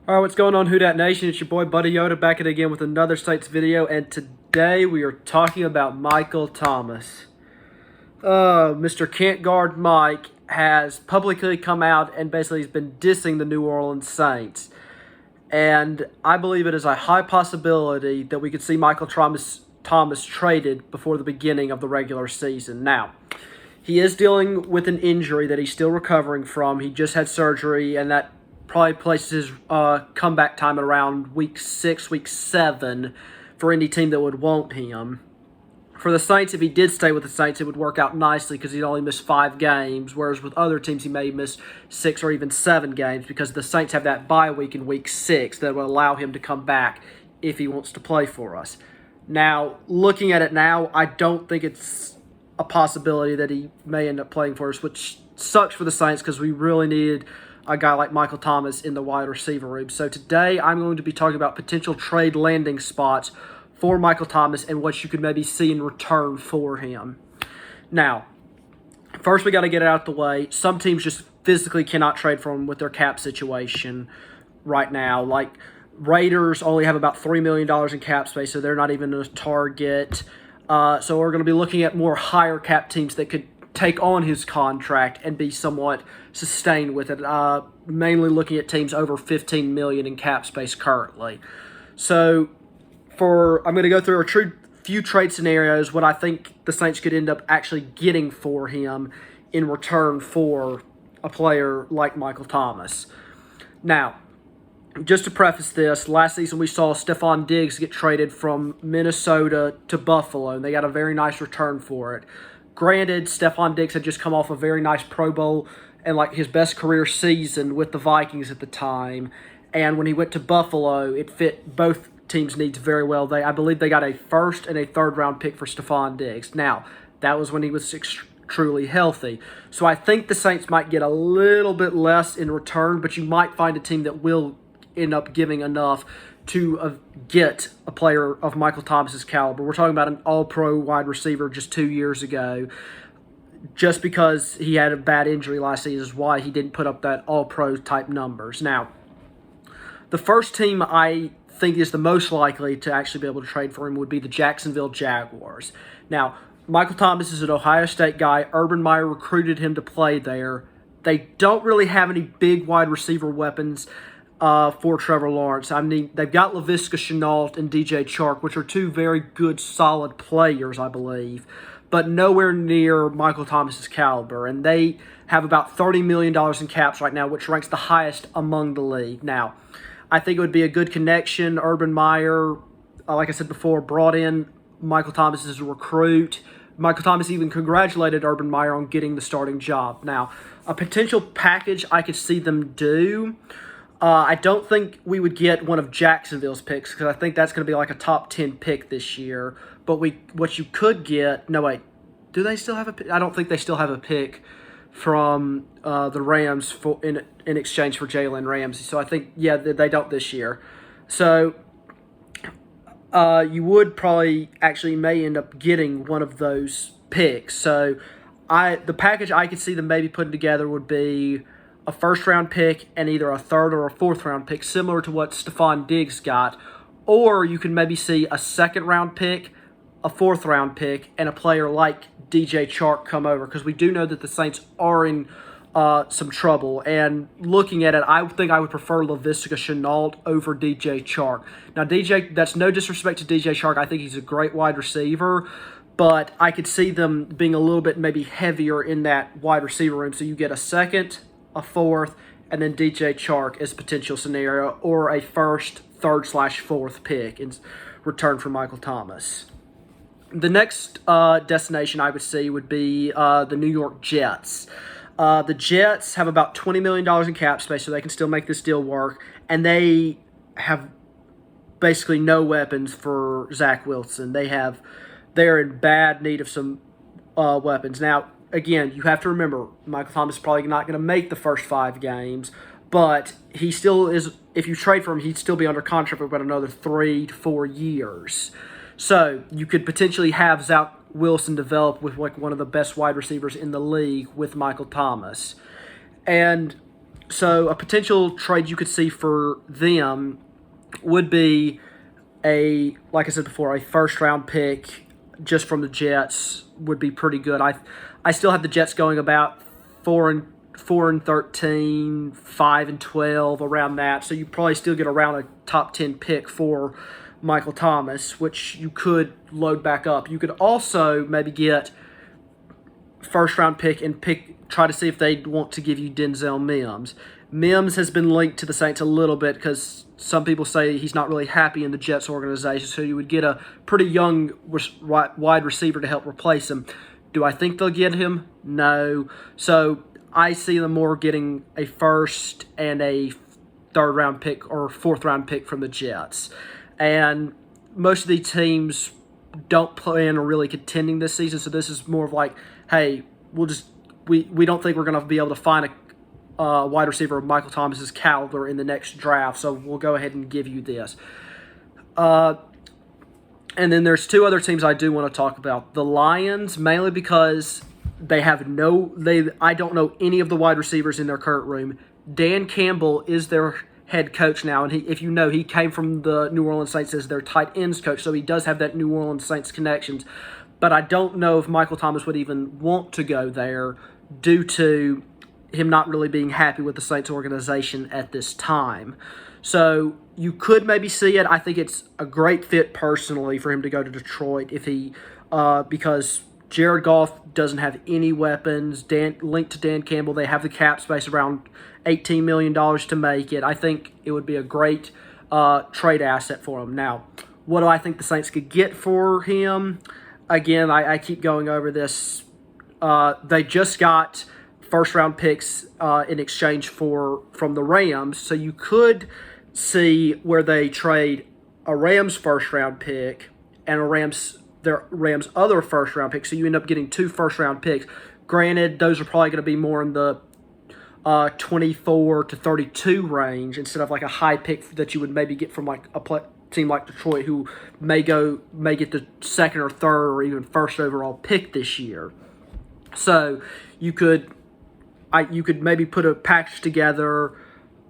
All right, what's going on, Who Dat Nation? It's your boy Buddy Yoda back at it again with another Saints video, and today we are talking about Michael Thomas. Mr. Can't Guard Mike has publicly come out and basically has been dissing the New Orleans Saints. And I believe it is a high possibility that we could see Michael Thomas traded before the beginning of the regular season. Now, he is dealing with an injury that he's still recovering from. He just had surgery, and that probably places his comeback time at around week 6, week 7 for any team that would want him. For the Saints, if he did stay with the Saints, it would work out nicely because he'd only miss 5 games, whereas with other teams he may miss 6 or even 7 games because the Saints have that bye week in week 6 that will allow him to come back if he wants to play for us. Now, looking at it now, I don't think it's a possibility that he may end up playing for us, which sucks for the Saints because we really needed a guy like Michael Thomas in the wide receiver room. So today I'm going to be talking about potential trade landing spots for Michael Thomas and what you could maybe see in return for him. Now, first we got to get it out of the way. Some teams just physically cannot trade for him with their cap situation right now. Like Raiders only have about $3 million in cap space, so they're not even a target. So we're going to be looking at more higher cap teams that could take on his contract and be somewhat sustained with it, mainly looking at teams over $15 million in cap space currently. So I'm going to go through a few trade scenarios, what I think the Saints could end up actually getting for him in return for a player like Michael Thomas. Now, just to preface this, last season we saw Stefon Diggs get traded from Minnesota to Buffalo, and they got a very nice return for it. Granted, Stefon Diggs had just come off a very nice Pro Bowl and like his best career season with the Vikings at the time. And when he went to Buffalo, it fit both teams' needs very well. I believe they got a first and a third round pick for Stefon Diggs. Now, that was when he was truly healthy. So I think the Saints might get a little bit less in return, but you might find a team that will end up giving enough to get a player of Michael Thomas's caliber. We're talking about an all-pro wide receiver just 2 years ago. Just because he had a bad injury last season is why he didn't put up that all-pro type numbers. Now, the first team I think is the most likely to actually be able to trade for him would be the Jacksonville Jaguars. Now, Michael Thomas is an Ohio State guy. Urban Meyer recruited him to play there. They don't really have any big wide receiver weapons for Trevor Lawrence. I mean, they've got Laviska Shenault and DJ Chark, which are two very good, solid players, I believe, but nowhere near Michael Thomas's caliber. And they have about $30 million in caps right now, which ranks the highest among the league. Now, I think it would be a good connection. Urban Meyer, like I said before, brought in Michael Thomas as a recruit. Michael Thomas even congratulated Urban Meyer on getting the starting job. Now, a potential package I could see them do, I don't think we would get one of Jacksonville's picks because I think that's going to be like a top 10 pick this year. But what you could get, no wait, do they still have a pick? I don't think they still have a pick from the Rams in exchange for Jalen Ramsey. So I think, yeah, they don't this year. So you would probably actually may end up getting one of those picks. So the package I could see them maybe putting together would be a first-round pick and either a third or a fourth-round pick, similar to what Stefon Diggs got. Or you can maybe see a second-round pick, a fourth-round pick, and a player like DJ Chark come over, because we do know that the Saints are in some trouble. And looking at it, I think I would prefer Laviska Shenault over DJ Chark. Now, that's no disrespect to DJ Chark. I think he's a great wide receiver, but I could see them being a little bit maybe heavier in that wide receiver room. So you get a second, a fourth, and then DJ Chark as a potential scenario, or a first, third/fourth pick in return for Michael Thomas. The next destination I would see would be the New York Jets. The Jets have about $20 million in cap space, so they can still make this deal work, and they have basically no weapons for Zach Wilson. They're in bad need of some weapons. Now, again, you have to remember, Michael Thomas is probably not going to make the first 5 games, but he still is. If you trade for him, he'd still be under contract for about another 3 to 4 years. So you could potentially have Zach Wilson develop with like one of the best wide receivers in the league with Michael Thomas. And So a potential trade you could see for them would be like I said before, a first round pick just from the Jets would be pretty good. I still have the Jets going about 4-13, 5-12, around that. So you probably still get around a top 10 pick for Michael Thomas, which you could load back up. You could also maybe get first round pick and try to see if they want to give you Denzel Mims. Mims has been linked to the Saints a little bit because some people say he's not really happy in the Jets organization, so you would get a pretty young wide receiver to help replace him. Do I think they'll get him? No. So I see them more getting a first and a third round pick or fourth round pick from the Jets. And most of the teams don't plan on really contending this season, so this is more of like, hey, we don't think we're going to be able to find a wide receiver of Michael Thomas's caliber in the next draft, so we'll go ahead and give you this. And then there's two other teams I do want to talk about. The Lions, mainly because I don't know any of the wide receivers in their current room. Dan Campbell is their head coach now, and if you know, he came from the New Orleans Saints as their tight ends coach, so he does have that New Orleans Saints connections. But I don't know if Michael Thomas would even want to go there due to him not really being happy with the Saints organization at this time. So you could maybe see it. I think it's a great fit personally for him to go to Detroit because Jared Goff doesn't have any weapons. Linked to Dan Campbell, they have the cap space around $18 million to make it. I think it would be a great trade asset for him. Now, what do I think the Saints could get for him? Again, I keep going over this. They just got first-round picks in exchange from the Rams, so you could see where they trade a Rams first-round pick and their Rams other first-round pick, so you end up getting two first-round picks. Granted, those are probably going to be more in the 24 to 32 range instead of like a high pick that you would maybe get from like a team like Detroit, who may get the second or third or even first overall pick this year. So you could maybe put a package together,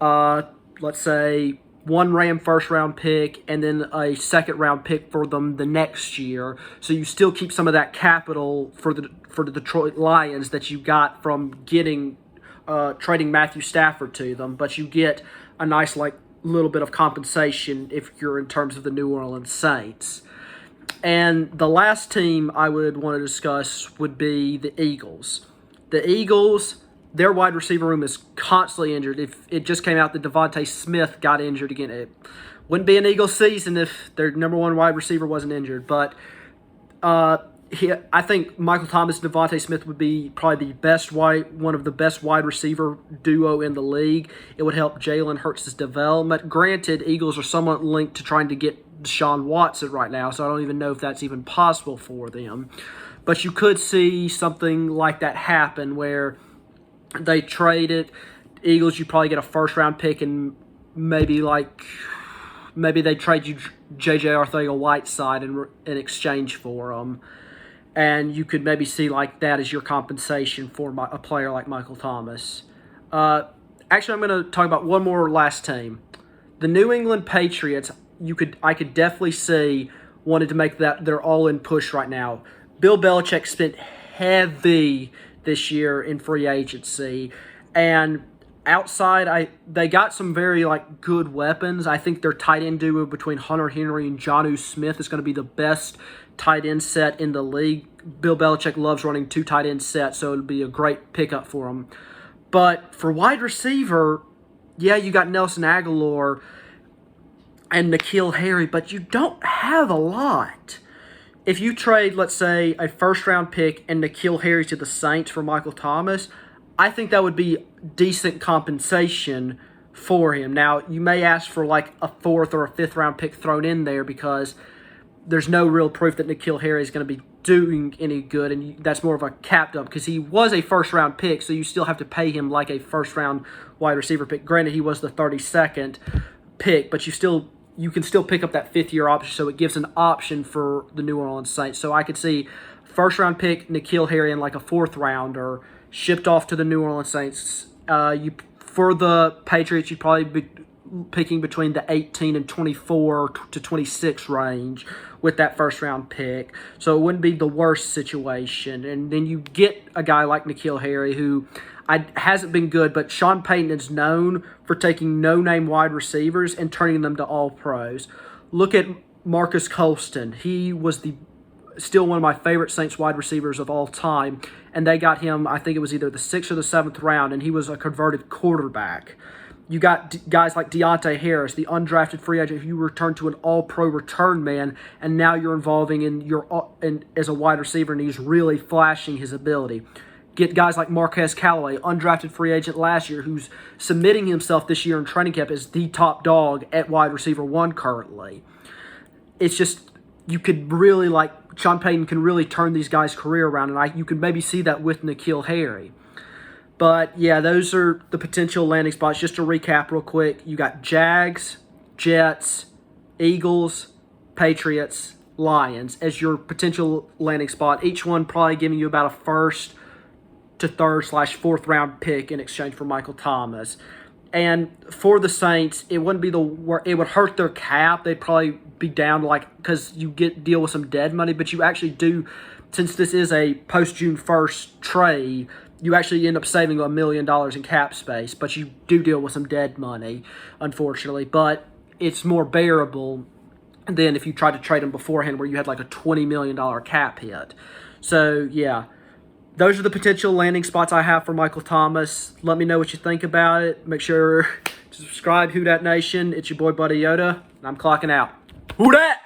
let's say one Ram first round pick and then a second round pick for them the next year. So you still keep some of that capital for the Detroit Lions that you got from trading Matthew Stafford to them, but you get a nice little bit of compensation if you're in terms of the New Orleans Saints. And the last team I would want to discuss would be the Eagles. The Eagles, their wide receiver room is constantly injured. If it just came out that Devontae Smith got injured again, it wouldn't be an Eagles season if their number one wide receiver wasn't injured. But I think Michael Thomas and Devontae Smith would be probably one of the best wide receiver duo in the league. It would help Jalen Hurts' development. Granted, Eagles are somewhat linked to trying to get Deshaun Watson right now, so I don't even know if that's even possible for them. But you could see something like that happen where they trade it. Eagles, you probably get a first-round pick, and maybe they trade you J.J. Arcega-Whiteside in exchange for them. And you could maybe see like that as your compensation for a player like Michael Thomas. Actually, I'm going to talk about one more last team. The New England Patriots, I could definitely see wanted to make that their all-in push right now. Bill Belichick spent heavy this year in free agency, and outside, they got some very good weapons. I think their tight end duo between Hunter Henry and Jonnu Smith is going to be the best tight end set in the league. Bill Belichick loves running two tight end sets, so it'll be a great pickup for him. But for wide receiver, yeah, you got Nelson Aguilar and N'Keal Harry, but you don't have a lot. If you trade, let's say, a first-round pick and N'Keal Harry to the Saints for Michael Thomas, I think that would be decent compensation for him. Now, you may ask for a fourth or a fifth-round pick thrown in there because there's no real proof that N'Keal Harry is going to be doing any good, and that's more of a cap dump because he was a first-round pick, so you still have to pay him like a first-round wide receiver pick. Granted, he was the 32nd pick, but you can still pick up that fifth-year option, so it gives an option for the New Orleans Saints. So I could see first-round pick N'Keal Harry and a fourth-rounder shipped off to the New Orleans Saints. You For the Patriots, you'd probably be picking between the 18 and 24 to 26 range with that first-round pick. So it wouldn't be the worst situation. And then you get a guy like N'Keal Harry, who hasn't been good, but Sean Payton is known for taking no-name wide receivers and turning them to all-pros. Look at Marcus Colston. He was still one of my favorite Saints wide receivers of all time, and they got him, I think it was either the 6th or the 7th round, and he was a converted quarterback. You got guys like Deontay Harris, the undrafted free agent, who you returned to an all-pro return man, and now you're involving as a wide receiver, and he's really flashing his ability. Get guys like Marquez Callaway, undrafted free agent last year, who's submitting himself this year in training camp as the top dog at wide receiver 1 currently. It's just, you could really, Sean Payton can really turn these guys' career around, and you could maybe see that with N'Keal Harry. But, yeah, those are the potential landing spots. Just to recap real quick, you got Jags, Jets, Eagles, Patriots, Lions as your potential landing spot. Each one probably giving you about a first to third/4th round pick in exchange for Michael Thomas. And for the Saints, it wouldn't be it would hurt their cap. They'd probably be down because you deal with some dead money, but you actually do, since this is a post-June 1st trade, you actually end up saving $1 million in cap space, but you do deal with some dead money, unfortunately. But it's more bearable than if you tried to trade them beforehand where you had a $20 million cap hit. So, yeah, those are the potential landing spots I have for Michael Thomas. Let me know what you think about it. Make sure to subscribe, Who Dat Nation. It's your boy, Buddy Yoda, and I'm clocking out. Who Dat?